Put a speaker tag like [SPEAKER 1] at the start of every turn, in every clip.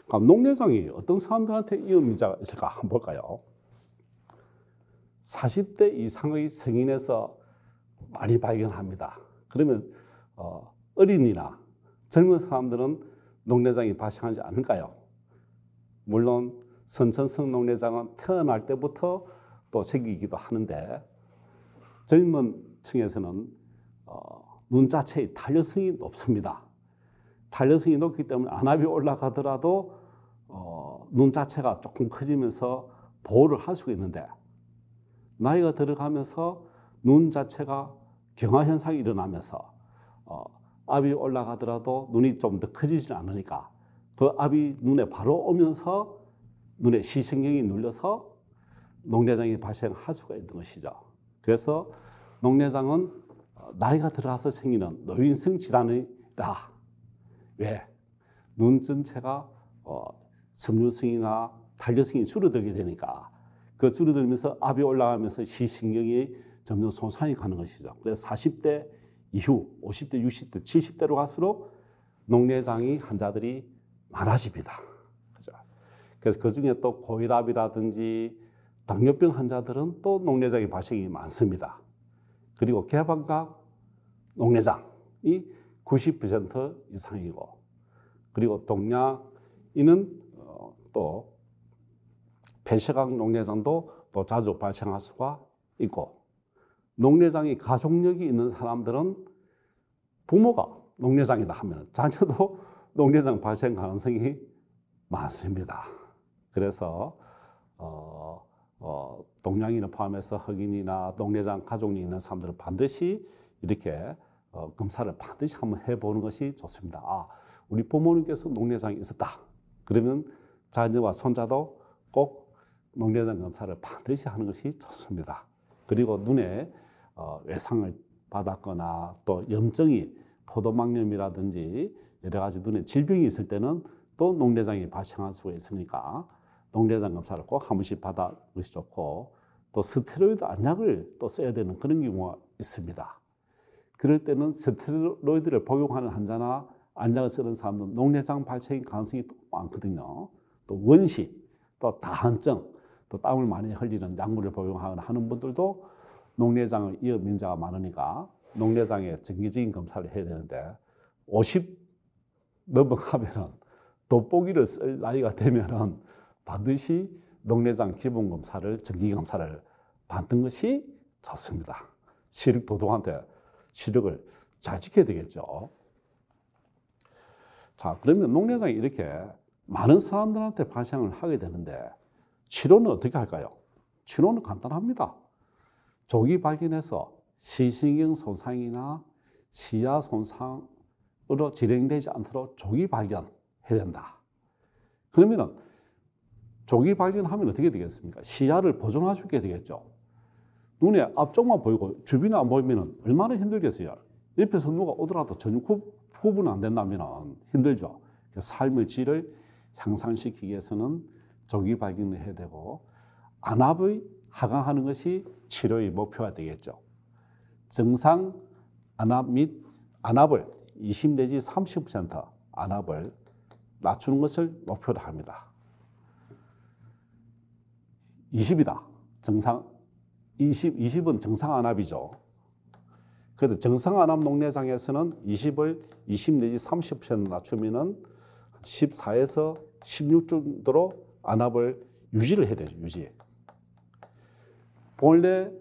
[SPEAKER 1] 그럼 녹내장이 어떤 사람들한테 위험 문제가 있을까 한번 볼까요? 40대 이상의 성인에서 많이 발견합니다. 그러면 어린이나 젊은 사람들은 녹내장이 발생하지 않을까요? 물론 선천성 녹내장은 태어날 때부터 또 생기기도 하는데 젊은 층에서는 눈 자체의 탄력성이 높습니다. 탄력성이 높기 때문에 안압이 올라가더라도 눈 자체가 조금 커지면서 보호를 할 수가 있는데 나이가 들어가면서 눈 자체가 경화 현상이 일어나면서 압이 올라가더라도 눈이 좀 더 커지지 않으니까 그 압이 눈에 바로 오면서 눈에 시신경이 눌려서 녹내장이 발생할 수가 있는 것이죠. 그래서 녹내장은 나이가 들어서 생기는 노인성 질환이다. 왜? 눈 전체가 섬유성이나 탄력성이 줄어들게 되니까 그 줄어들면서 압이 올라가면서 시신경이 점점 손상이 가는 것이죠. 그래서 40대 이후 50대, 60대, 70대로 갈수록 녹내장이 환자들이 많아집니다. 그죠? 그래서 그 중에 또 고혈압이라든지 당뇨병 환자들은 또 녹내장의 발생이 많습니다. 그리고 개방각 녹내장이 90% 이상이고, 그리고 동양인은 또 폐쇄각 녹내장도 또 자주 발생할 수가 있고, 녹내장이 가족력이 있는 사람들은 부모가 녹내장이다 하면 자녀도 녹내장 발생 가능성이 많습니다. 그래서 동양인을 포함해서 흑인이나 녹내장 가족력이 있는 사람들은 반드시 이렇게 검사를 반드시 한번 해보는 것이 좋습니다. 우리 부모님께서 녹내장이 있었다. 그러면 자녀와 손자도 꼭 녹내장 검사를 반드시 하는 것이 좋습니다. 그리고 눈에 외상을 받았거나 또 염증이 포도막염이라든지 여러 가지 눈에 질병이 있을 때는 또 녹내장이 발생할 수가 있으니까 녹내장 검사를 꼭 한 번씩 받아 것이 좋고, 또 스테로이드 안약을 또 써야 되는 그런 경우가 있습니다. 그럴 때는 스테로이드를 복용하는 환자나 안약을 쓰는 사람들은 녹내장 발생 가능성이 또 많거든요. 또 원시, 또 다한증, 또 땀을 많이 흘리는 약물을 복용하거나 하는 분들도 녹내장의 위험 인자가 많으니까 녹내장의 정기적인 검사를 해야 되는데 50 넘어가면은 돋보기를 쓸 나이가 되면은 반드시 녹내장 기본 검사를 정기 검사를 받는 것이 좋습니다. 시력 도둑한테 시력을 잘 지켜야 되겠죠. 자, 그러면 녹내장이 이렇게 많은 사람들한테 발생을 하게 되는데 치료는 어떻게 할까요? 치료는 간단합니다. 조기 발견해서 시신경 손상이나 시야 손상으로 진행되지 않도록 조기 발견해야 된다. 그러면 조기 발견하면 어떻게 되겠습니까? 시야를 보존할 수 있게 되겠죠. 눈에 앞쪽만 보이고 주변이 안 보이면 얼마나 힘들겠어요. 옆에서 누가 오더라도 전혀 구분 안 된다면 힘들죠. 삶의 질을 향상시키기 위해서는 조기 발견을 해야 되고, 안압을 하강하는 것이 치료의 목표가 되겠죠. 정상 안압 및 안압을 20 내지 30% 안압을 낮추는 것을 목표로 합니다. 20이다. 정상 20은 정상 안압이죠. 그래도 정상 안압 녹내장에서는 20을 20 내지 30% 낮추면은 14에서 16 정도로 안압을 유지를 해야 돼요. 유지. 본래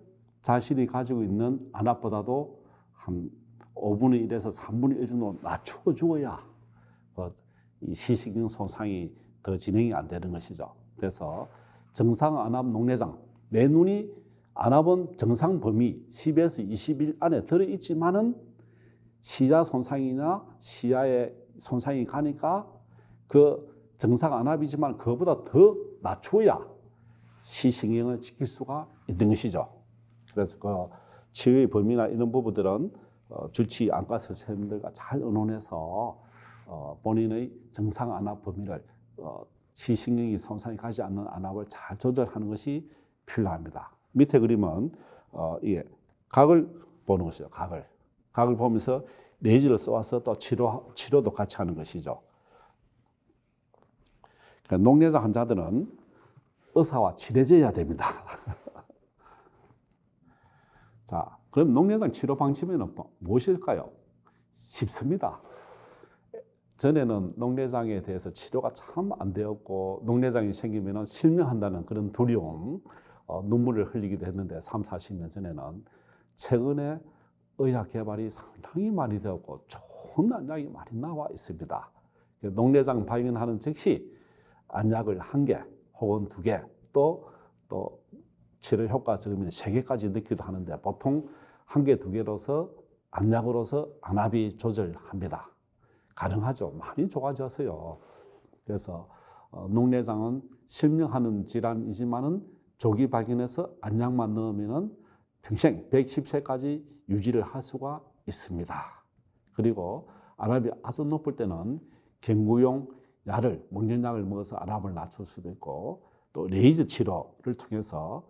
[SPEAKER 1] 자신이 가지고 있는 안압보다도 한 5분의 1에서 3분의 1 정도 낮춰 주어야 이 시신경 손상이 더 진행이 안 되는 것이죠. 그래서 정상 안압 녹내장, 내 눈이 안압은 정상 범위 10에서 20일 안에 들어있지만은 시야 손상이나 시야에 손상이 가니까 그 정상 안압이지만 그거보다 더 낮춰야 시신경을 지킬 수가 있는 것이죠. 그래서 그 치유의 범위나 이런 부분들은 주치 안과 선생님들과 잘 의논해서 본인의 정상 안압 범위를 시신경이 손상이 가지 않는 안압을 잘 조절하는 것이 필요합니다. 밑에 그림은 각을 보는 것이죠. 각을 보면서 레이저를 써와서 또 치료도 같이 하는 것이죠. 그러니까 녹내장 환자들은 의사와 친해져야 됩니다. 자, 그럼 녹내장 치료 방침에는 무엇일까요? 쉽습니다. 전에는 녹내장에 대해서 치료가 참 안 되었고 녹내장이 생기면 실명한다는 그런 두려움, 눈물을 흘리기도 했는데 3, 40년 전에는 최근에 의학 개발이 상당히 많이 되었고 좋은 안약이 많이 나와 있습니다. 녹내장 발견하는 즉시 안약을 1개 혹은 2개 또 치료 효과 적으면 3개까지 넣기도 하는데 보통 1개, 2개로서 안약으로서 안압이 조절합니다. 가능하죠. 많이 좋아져서요. 그래서 녹내장은 실명하는 질환이지만은 조기 발견해서 안약만 넣으면은 평생 110세까지 유지를 할 수가 있습니다. 그리고 안압이 아주 높을 때는 경구용 약을 먹는 약을 먹어서 안압을 낮출 수도 있고 또 레이저 치료를 통해서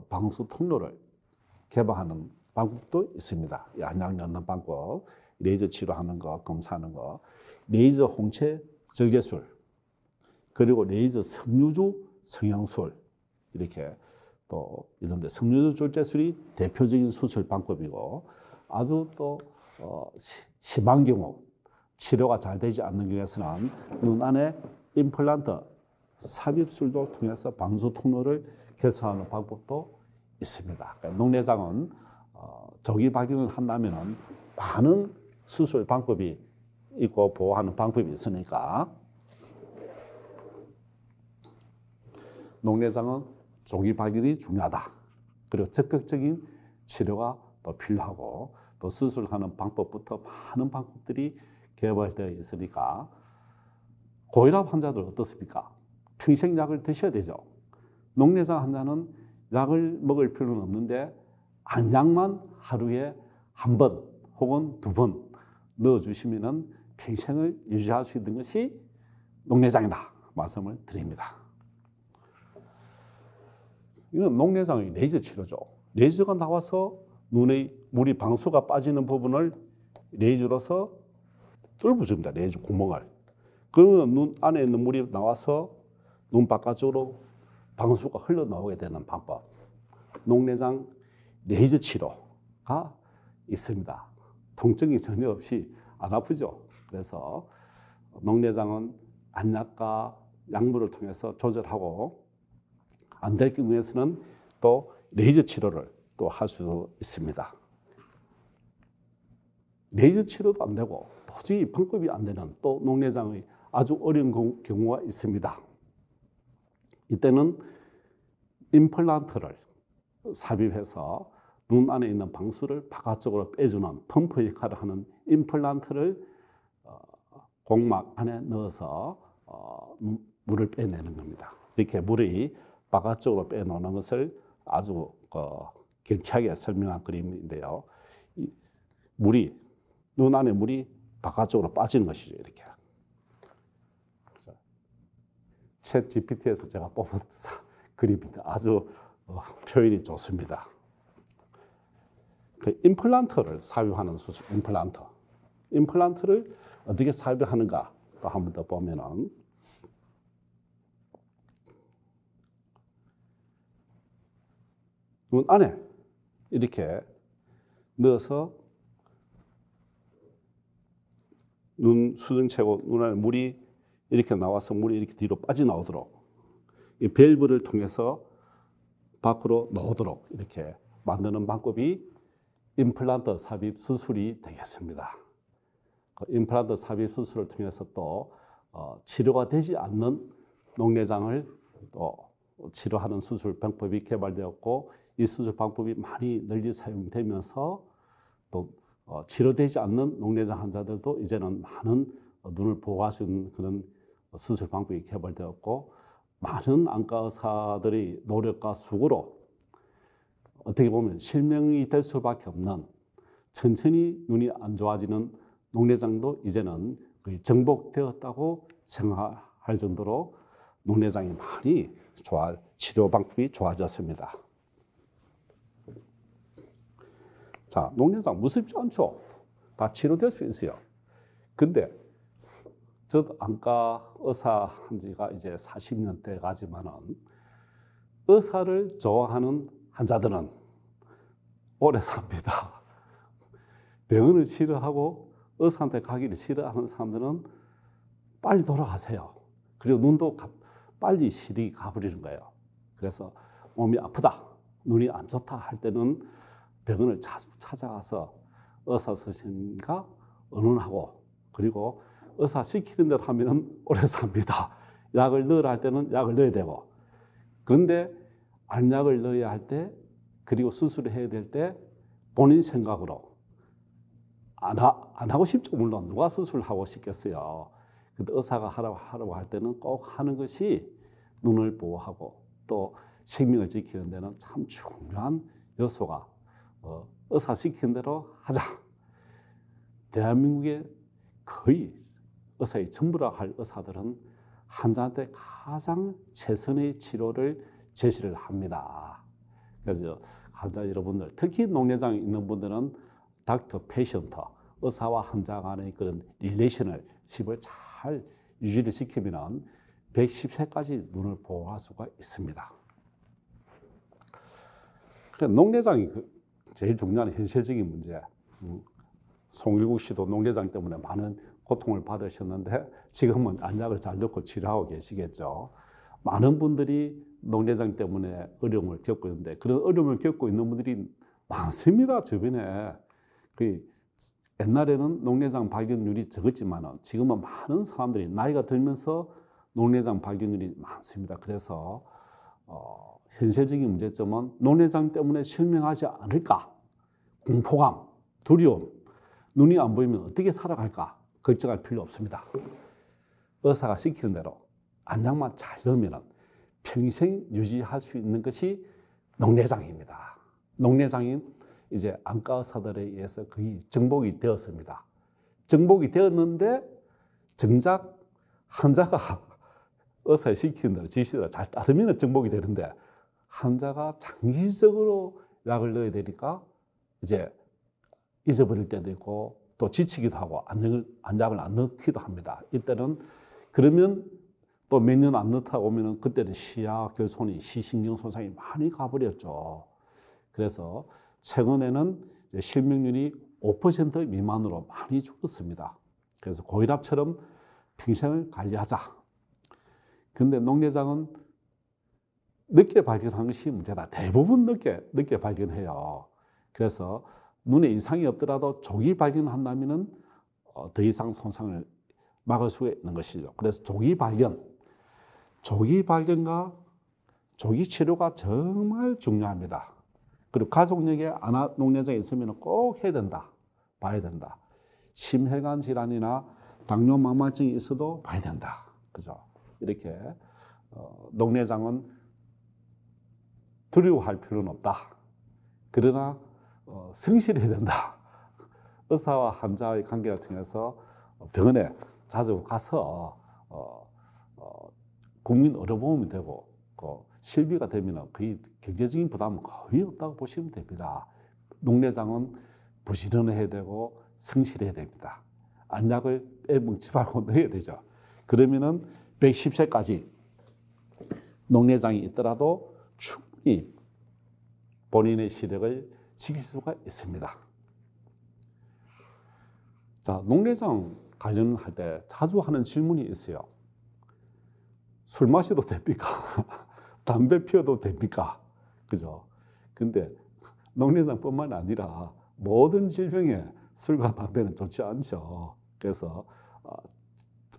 [SPEAKER 1] 방수 통로를 개방하는 방법도 있습니다. 안약 넣는 방법, 레이저 치료하는 거, 검사하는 거, 레이저 홍채 절개술, 그리고 레이저 석류주 성형술 이렇게 또 이런데 석류주 절제술이 대표적인 수술 방법이고 아주 또 심한 경우 치료가 잘 되지 않는 경우에서는 눈 안에 임플란트 삽입술도 통해서 방수 통로를 개선하는 방법도 있습니다. 그러니까 녹내장은 조기 발견을 한다면 많은 수술 방법이 있고 보호하는 방법이 있으니까 녹내장은 조기 발견이 중요하다. 그리고 적극적인 치료가 또 필요하고 또 수술하는 방법부터 많은 방법들이 개발되어 있으니까 고혈압 환자들 어떻습니까? 평생 약을 드셔야 되죠. 녹내장 환자는 약을 먹을 필요는 없는데 안약만 하루에 1번 혹은 2번 넣어주시면 평생을 유지할 수 있는 것이 녹내장이다 말씀을 드립니다. 이건 녹내장의 레이저 치료죠. 레이저가 나와서 눈의 물이 방수가 빠지는 부분을 레이저로서 뚫어줍니다. 레이저 구멍을. 그러면 눈 안에 있는 물이 나와서 눈 바깥쪽으로 방수가 흘러나오게 되는 방법. 녹내장 레이저 치료가 있습니다. 통증이 전혀 없이 안 아프죠. 그래서 녹내장은 안약과 약물을 통해서 조절하고 안 될 경우에서는 또 레이저 치료를 또 할 수 있습니다. 레이저 치료도 안 되고 도저히 방법이 안 되는 또 녹내장의 아주 어려운 경우가 있습니다. 이때는 임플란트를 삽입해서 눈 안에 있는 방수를 바깥쪽으로 빼주는 펌프 역할을 하는 임플란트를 공막 안에 넣어서 물을 빼내는 겁니다. 이렇게 물이 바깥쪽으로 빼놓는 것을 아주 경쾌하게 설명한 그림인데요. 눈 안에 물이 바깥쪽으로 빠지는 것이죠. 이렇게. 챗 GPT에서 제가 뽑은 그림인데 아주 표현이 좋습니다. 그 임플란트를 삽입하는 수술, 임플란트를 어떻게 삽입하는가 또 한 번 더 보면은 눈 안에 이렇게 넣어서 눈 수정체고 눈 안에 물이 이렇게 나와서 물이 이렇게 뒤로 빠져나오도록 이 밸브를 통해서 밖으로 나오도록 이렇게 만드는 방법이 임플란트 삽입 수술이 되겠습니다. 그 임플란트 삽입 수술을 통해서 또 치료가 되지 않는 녹내장을 또 치료하는 수술 방법이 개발되었고 이 수술 방법이 많이 널리 사용되면서 또 치료되지 않는 녹내장 환자들도 이제는 많은 눈을 보호할 수 있는 그런 수술 방법이 개발되었고 많은 안과 의사들의 노력과 수고로 어떻게 보면 실명이 될 수밖에 없는 천천히 눈이 안 좋아지는 녹내장도 이제는 거의 정복되었다고 생각할 정도로 녹내장이 많이 치료 방법이 좋아졌습니다. 자, 녹내장 무섭지 않죠? 다 치료될 수 있어요. 근데 저도 안과 의사 한 지가 이제 40년대 가지만은 의사를 좋아하는 환자들은 오래 삽니다. 병원을 싫어하고 의사한테 가기를 싫어하는 사람들은 빨리 돌아가세요. 그리고 눈도 빨리 실이 가버리는 거예요. 그래서 몸이 아프다, 눈이 안 좋다 할 때는 병원을 자주 찾아가서 의사 선생님과 의논하고, 그리고 의사 시키는 대로 하면 오래 삽니다. 약을 넣으라 할 때는 약을 넣어야 되고, 그런데 안약을 넣어야 할 때, 그리고 수술을 해야 될 때 본인 생각으로 안 하고 싶죠. 물론 누가 수술하고 싶겠어요. 근데 의사가 하라고 할 때는 꼭 하는 것이 눈을 보호하고 또 생명을 지키는 데는 참 중요한 요소가, 의사 시키는 대로 하자. 대한민국의 거의 의사의 전부라 할 의사들은 환자한테 가장 최선의 치료를 제시를 합니다. 그래서 환자 여러분들, 특히 녹내장이 있는 분들은 닥터 페이션터, 의사와 환자 간의 그런 릴레이션십을 잘 유지를 시키면 110세까지 눈을 보호할 수가 있습니다. 녹내장이 제일 중요한 현실적인 문제. 송일국 씨도 녹내장 때문에 많은 고통을 받으셨는데 지금은 안약을 잘 넣고 치료하고 계시겠죠. 많은 분들이 녹내장 때문에 어려움을 겪고 있는데, 그런 어려움을 겪고 있는 분들이 많습니다, 주변에. 옛날에는 녹내장 발견율이 적었지만 지금은 많은 사람들이 나이가 들면서 녹내장 발견율이 많습니다. 그래서 현실적인 문제점은 녹내장 때문에 실명하지 않을까, 공포감, 두려움, 눈이 안 보이면 어떻게 살아갈까 걱정할 필요 없습니다. 의사가 시키는 대로 안약만 잘 넣으면 평생 유지할 수 있는 것이 녹내장입니다. 녹내장인 이제 안과 의사들에 의해서 거의 정복이 되었습니다. 정복이 되었는데 정작 환자가 의사가 시키는 대로 지시대로 잘 따르면 정복이 되는데, 환자가 장기적으로 약을 넣어야 되니까 이제 잊어버릴 때도 있고 또 지치기도 하고 안약을 안 넣기도 합니다. 이때는 그러면 또 몇 년 안 넣다 오면은 그때는 시야 결손이, 시신경 손상이 많이 가버렸죠. 그래서 최근에는 실명률이 5% 미만으로 많이 줄었습니다. 그래서 고혈압처럼 평생을 관리하자. 근데 녹내장은 늦게 발견한 것이 문제다. 대부분 늦게 발견해요. 그래서 눈에 이상이 없더라도 조기 발견한다면은 더 이상 손상을 막을 수 있는 것이죠. 그래서 조기 발견과 조기 치료가 정말 중요합니다. 그리고 가족력에 녹내장이 있으면 꼭 해야 된다, 봐야 된다. 심혈관 질환이나 당뇨망막증이 있어도 봐야 된다. 그죠? 이렇게 녹내장은 두려워할 필요는 없다. 그러나 성실해야 된다. 의사와 환자의 관계를 통해서 병원에 자주 가서 국민 의료보험이 되고 실비가 되면 거의 경제적인 부담은 거의 없다고 보시면 됩니다. 녹내장은 부지런해야 되고 성실해야 됩니다. 안약을 빼먹지 말고 넣어야 되죠. 그러면은 110세까지 녹내장이 있더라도 충분히 본인의 시력을 지킬 수가 있습니다. 자, 녹내장 관련할 때 자주 하는 질문이 있어요. 술 마셔도 됩니까? 담배 피워도 됩니까? 그죠? 근데 녹내장뿐만 아니라 모든 질병에 술과 담배는 좋지 않죠. 그래서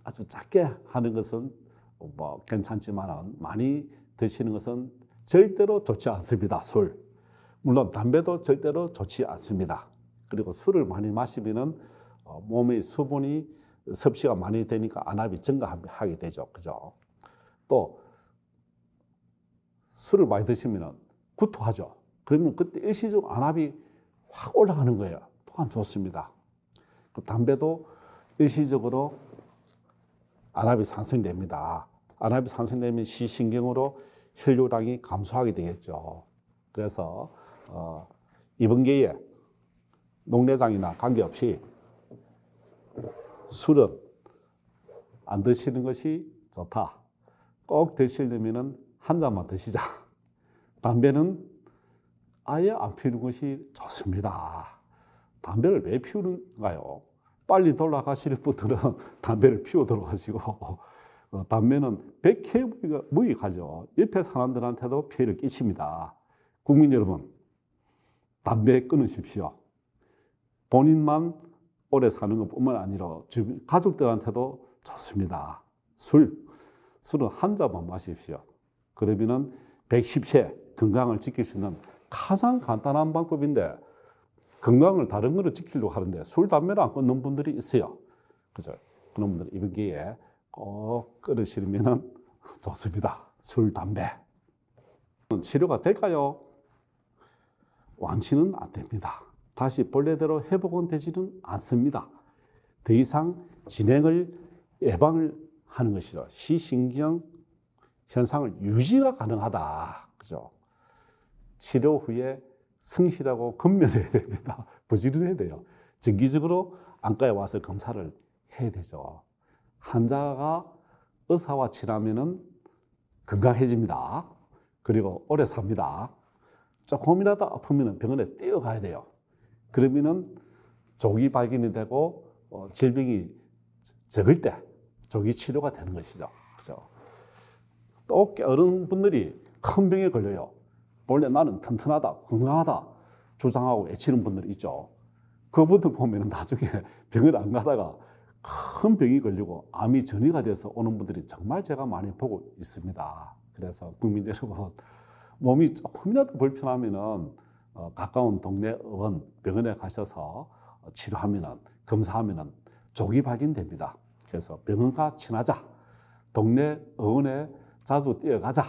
[SPEAKER 1] 아주 작게 하는 것은 뭐 괜찮지만 많이 드시는 것은 절대로 좋지 않습니다. 술. 물론 담배도 절대로 좋지 않습니다. 그리고 술을 많이 마시면은 몸의 수분이 섭취가 많이 되니까 안압이 증가하게 되죠. 그죠? 또 술을 많이 드시면 구토하죠. 그러면 그때 일시적으로 안압이 확 올라가는 거예요. 또한 좋습니다. 그 담배도 일시적으로 안압이 상승됩니다. 안압이 상승되면 시신경으로 혈류량이 감소하게 되겠죠. 그래서 이번 기회에 녹내장이나 관계없이 술은 안 드시는 것이 좋다. 꼭 드시려면은 한 잔만 드시자. 담배는 아예 안 피우는 것이 좋습니다. 담배를 왜 피우는가요? 빨리 돌아가실 분들은 담배를 피우도록 하시고, 담배는 백해무익하죠. 옆에 사람들한테도 피해를 끼칩니다. 국민 여러분, 담배 끊으십시오. 본인만 오래 사는 것뿐만 아니라 주변 가족들한테도 좋습니다. 술은 한 잔만 마십시오. 그러면은 110세 건강을 지킬 수 있는 가장 간단한 방법인데, 건강을 다른 거로 지키려고 하는데 술, 담배를 안 끊는 분들이 있어요. 그죠? 그런 분들 이번 기회에 꼭 끊으시면 좋습니다. 술, 담배. 치료가 될까요? 완치는 안 됩니다. 다시 본래대로 회복은 되지는 않습니다. 더 이상 진행을 예방을 하는 것이죠. 시신경 현상을 유지가 가능하다. 그죠? 치료 후에 성실하고 근면해야 됩니다. 부지런해야 돼요. 정기적으로 안과에 와서 검사를 해야 되죠. 환자가 의사와 친하면은 건강해집니다. 그리고 오래 삽니다. 조금이라도 아프면 병원에 뛰어가야 돼요. 그러면은 조기 발견이 되고 질병이 적을 때 조기 치료가 되는 것이죠. 그래서 또 어른분들이 큰 병에 걸려요. 원래 나는 튼튼하다, 건강하다 주장하고 외치는 분들이 있죠. 그분들 보면 나중에 병을 안 가다가 큰 병이 걸리고 암이 전이가 돼서 오는 분들이 정말 제가 많이 보고 있습니다. 그래서 국민 여러분, 몸이 조금이라도 불편하면은 가까운 동네 병원에 가셔서 치료하면은, 검사하면은 조기 발견됩니다. 그래서 병원과 친하자, 동네 의원에 자주 뛰어가자.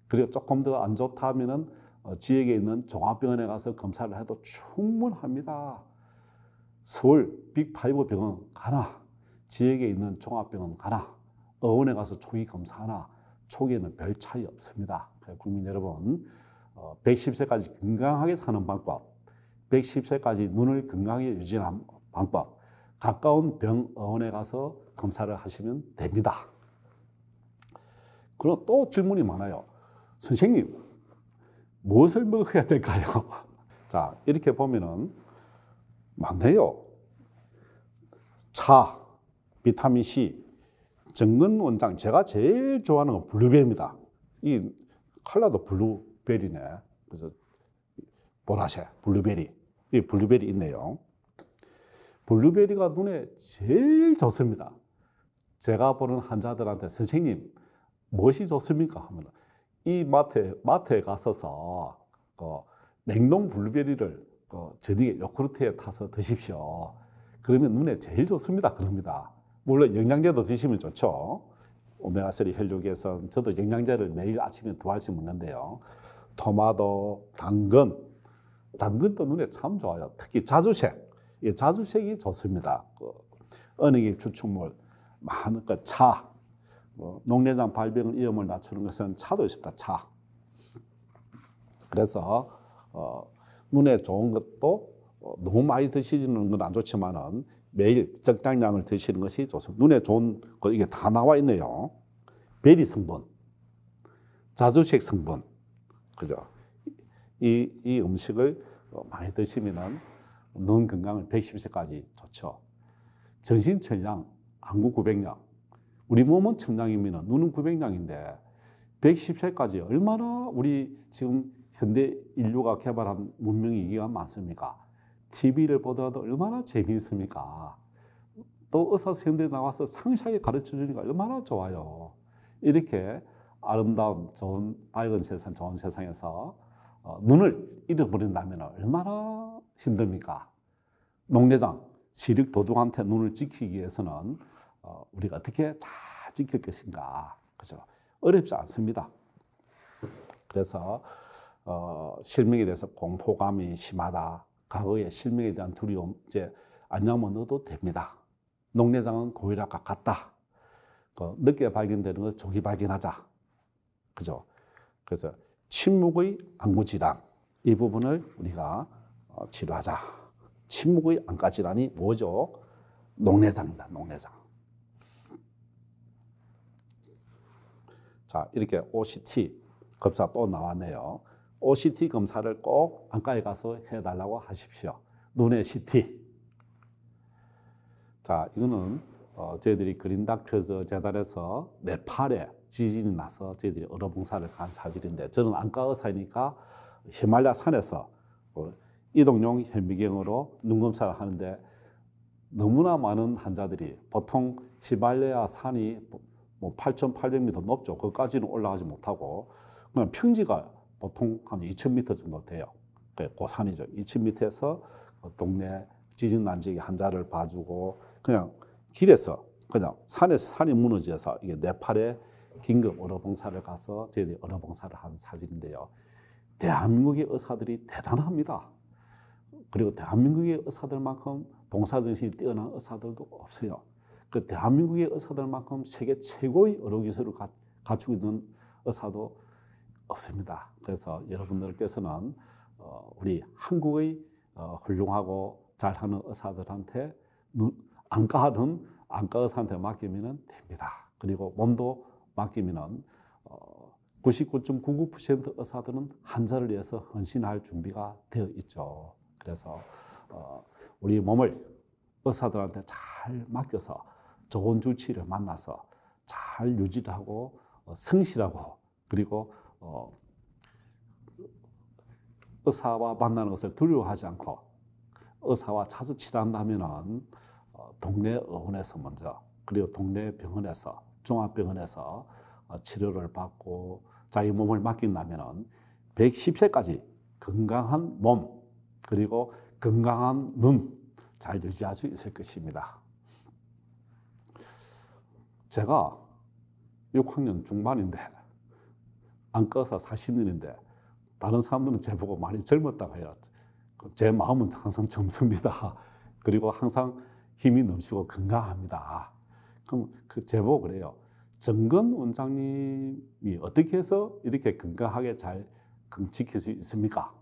[SPEAKER 1] 그리고 조금 더 안 좋다 하면은 지역에 있는 종합병원에 가서 검사를 해도 충분합니다. 서울 빅5 병원 가나, 지역에 있는 종합병원 가나, 의원에 가서 초기 검사하나, 초기에는 별 차이 없습니다. 국민 여러분, 110세까지 건강하게 사는 방법, 110세까지 눈을 건강하게 유지하는 방법, 가까운 병원에 가서 검사를 하시면 됩니다. 그럼 또 질문이 많아요. 선생님, 무엇을 먹어야 될까요? 자, 이렇게 보면은 많네요. 차, 비타민C, 정근 원장. 제가 제일 좋아하는 건 블루베리입니다. 이 컬러도 블루베리네. 그래서 보라색, 블루베리. 이 블루베리 있네요. 블루베리가 눈에 제일 좋습니다. 제가 보는 환자들한테 선생님, 무엇이 좋습니까? 하면 이 마트에 가서서 냉동 블루베리를 저녁에 요구르트에 타서 드십시오. 그러면 눈에 제일 좋습니다. 그럽니다. 물론 영양제도 드시면 좋죠. 오메가3 혈육에서 저도 영양제를 매일 아침에 2알씩 먹는데요. 토마토, 당근도 눈에 참 좋아요. 특히 자주색, 이 자주색이 좋습니다. 은행의 추출물 많은 차, 녹내장 발병 위험을 낮추는 것은 차도 있습니다. 차. 그래서 눈에 좋은 것도 너무 많이 드시는 건 안 좋지만은 매일 적당량을 드시는 것이 좋습니다. 눈에 좋은 거 이게 다 나와 있네요. 베리 성분, 자주색 성분, 그죠? 이 음식을 많이 드시면은 눈 건강을 110세까지 좋죠. 전신 천량, 안구 900량. 우리 몸은 천량이면 눈은 900량인데 110세까지 얼마나 우리 지금 현대 인류가 개발한 문명이 이기가 많습니까? TV를 보더라도 얼마나 재미있습니까? 또 의사 선생님들이 나와서 상세하게 가르쳐 주니까 얼마나 좋아요. 이렇게 아름다운 좋은 밝은 세상, 좋은 세상에서 눈을 잃어버린다면 얼마나 힘듭니까? 녹내장, 시력 도둑한테 눈을 지키기 위해서는 우리가 어떻게 잘 지킬 것인가, 그죠? 어렵지 않습니다. 그래서 실명에 대해서 공포감이 심하다, 과거의 실명에 대한 두려움, 이제 안약만 넣어도 됩니다. 녹내장은 고혈압과 같다. 늦게 발견되는 걸 조기 발견하자, 그죠? 그래서 침묵의 안구 질환, 이 부분을 우리가 치료하자. 침묵의 안과 질환이 뭐죠? 녹내장입니다. 녹내장. 자, 이렇게 OCT 검사 또 나왔네요. OCT 검사를 꼭 안과에 가서 해달라고 하십시오. 눈의 CT. 자, 이거는 저희들이 그린닥터즈 재단에서 네팔에 지진이 나서 저희들이 의료봉사를 간 사진인데, 저는 안과 의사이니까 히말라야 산에서 이동용 현미경으로 눈 검사를 하는데, 너무나 많은 환자들이, 보통 히말라야 산이 뭐 8,800m 높죠. 거기까지는 올라가지 못하고 그냥 평지가 보통 한 2,000m 정도 돼요. 그 산이죠. 2,000m에서 동네 지진 난 지역의 환자를 봐주고, 그냥 길에서 그냥 산이 무너져서 이게 네팔에 긴급 의료봉사를 가서 저희들이 의료봉사를 한 사진인데요. 대한민국의 의사들이 대단합니다. 그리고 대한민국의 의사들만큼 봉사정신이 뛰어난 의사들도 없어요. 그 대한민국의 의사들만큼 세계 최고의 의료기술을 갖추고 있는 의사도 없습니다. 그래서 여러분들께서는 우리 한국의 훌륭하고 잘하는 의사들한테, 안과하는 안과 의사한테 맡기면 됩니다. 그리고 몸도 맡기면 99.99% 의사들은 환자를 위해서 헌신할 준비가 되어 있죠. 그래서 우리 몸을 의사들한테 잘 맡겨서 좋은 주치의를 만나서 잘 유지를 하고 성실하고, 그리고 의사와 만나는 것을 두려워하지 않고, 의사와 자주 치료한다면은 동네 의원에서 먼저, 그리고 동네 병원에서, 종합병원에서 치료를 받고 자기 몸을 맡긴다면은 110세까지 건강한 몸, 그리고 건강한 눈 잘 유지할 수 있을 것입니다. 제가 6학년 중반인데 안과 의사 40년인데 다른 사람들은 제보고 많이 젊었다고 해요. 제 마음은 항상 젊습니다. 그리고 항상 힘이 넘치고 건강합니다. 그럼 그 제보 그래요. 정근 원장님이 어떻게 해서 이렇게 건강하게 잘 지킬 수 있습니까?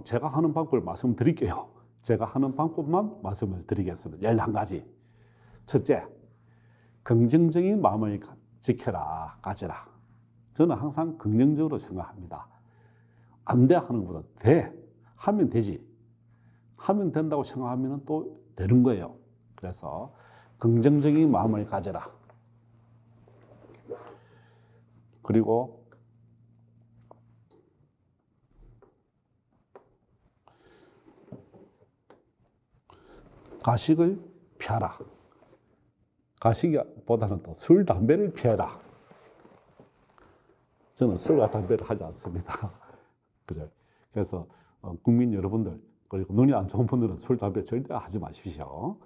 [SPEAKER 1] 제가 하는 방법을 말씀드릴게요. 제가 하는 방법만 말씀을 드리겠습니다. 11가지. 첫째, 긍정적인 마음을 지켜라, 가져라. 저는 항상 긍정적으로 생각합니다. 안 돼 하는 것보다 돼. 하면 되지. 하면 된다고 생각하면 또 되는 거예요. 그래서 긍정적인 마음을 가져라. 그리고 가식을 피하라. 가식보다는 또 술, 담배를 피해라. 저는 술과 담배를 하지 않습니다. 그죠? 그래서 국민 여러분들, 그리고 눈이 안 좋은 분들은 술, 담배 절대 하지 마십시오.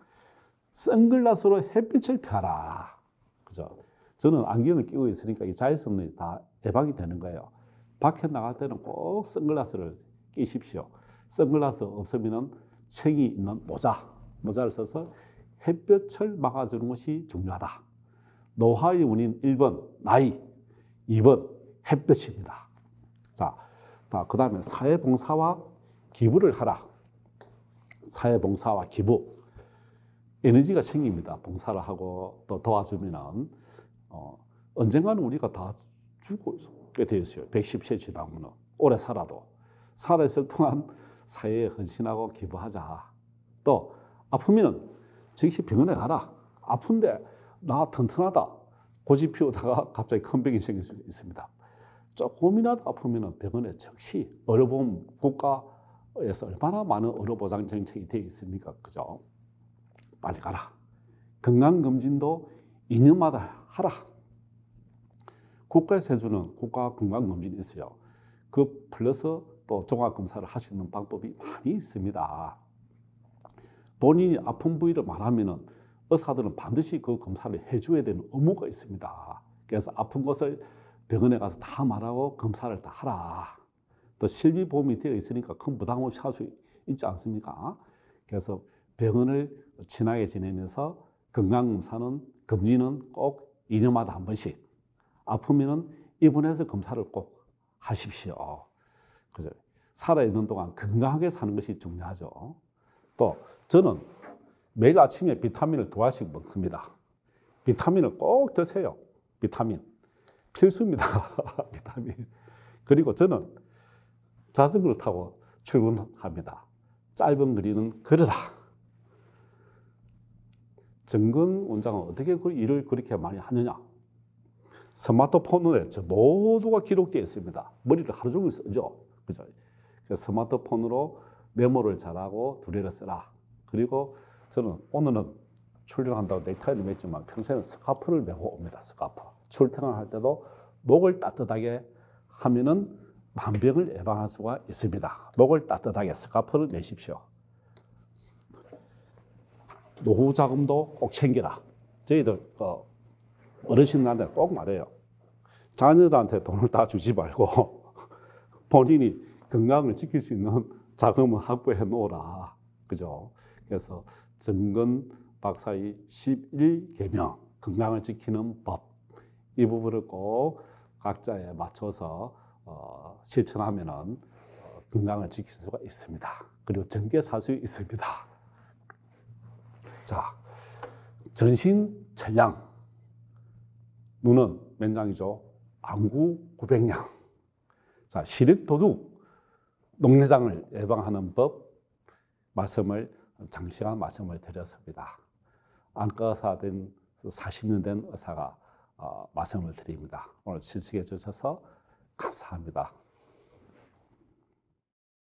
[SPEAKER 1] 선글라스로 햇빛을 피하라. 그죠? 저는 안경을 끼고 있으니까 이 자외선이 다 예방이 되는 거예요. 밖에 나갈 때는 꼭 선글라스를 끼십시오. 선글라스 없으면 챙이 있는 모자를 써서 햇볕을 막아주는 것이 중요하다. 노화의 원인 1번 나이, 2번 햇볕입니다. 자, 그 다음에 사회봉사와 기부를 하라. 사회봉사와 기부. 에너지가 생깁니다. 봉사를 하고 또 도와주면은 언젠가는 우리가 다 죽게 되어 있어요. 110세 지나면 오래 살아있을 동안 사회에 헌신하고 기부하자. 또 아프면 즉시 병원에 가라. 아픈데 나 튼튼하다. 고집 피우다가 갑자기 큰 병이 생길 수 있습니다. 조금이라도 아프면 병원에 즉시, 의료보험 국가에서 얼마나 많은 의료보장 정책이 되어 있습니까? 그죠? 빨리 가라. 건강검진도 2년마다 하라. 국가에서 해주는 국가 건강검진이 있어요. 그 플러스 또 종합검사를 할 수 있는 방법이 많이 있습니다. 본인이 아픈 부위를 말하면 의사들은 반드시 그 검사를 해줘야 되는 의무가 있습니다. 그래서 아픈 것을 병원에 가서 다 말하고 검사를 다 하라. 또 실비보험이 되어 있으니까 큰 부담 없이 할 수 있지 않습니까? 그래서 병원을 친하게 지내면서 검진은 꼭 2년마다 한 번씩, 아프면 입원해서 검사를 꼭 하십시오. 그죠? 살아있는 동안 건강하게 사는 것이 중요하죠. 또 저는 매일 아침에 비타민을 2알씩 먹습니다. 비타민을 꼭 드세요. 비타민. 필수입니다. 비타민. 그리고 저는 자전거를 타고 출근합니다. 짧은 거리는 걸어라. 정근 원장은 어떻게 그 일을 그렇게 많이 하느냐? 스마트폰에 저 모두가 기록되어 있습니다. 머리를 하루 종일 쓰죠. 그죠? 그래서 스마트폰으로 메모를 잘하고 두레를 써라. 그리고 저는 오늘은 출근한다고 넥타이를 맸지만 평소에는 스카프를 메고 옵니다. 스카프. 출퇴근할 때도 목을 따뜻하게 하면은 만병을 예방할 수가 있습니다. 목을 따뜻하게 스카프를 매십시오. 노후 자금도 꼭 챙겨라. 저희들 어르신들한테 꼭 말해요. 자녀들한테 돈을 다 주지 말고 본인이 건강을 지킬 수 있는 자금을 확보해 놓으라. 그죠? 그래서 정근 박사의 11계명, 건강을 지키는 법, 이 부분을 꼭 각자에 맞춰서 실천하면은 건강을 지킬 수가 있습니다. 그리고 정계 살 수 있습니다. 자, 전신 천량. 눈은 몇 냥이죠? 안구 900냥. 자, 시력 도둑, 녹내장을 예방하는 법 장시간 말씀을 드렸습니다. 안과 의사 된 40년 된 의사가 말씀을 드립니다. 오늘 시청해 주셔서 감사합니다.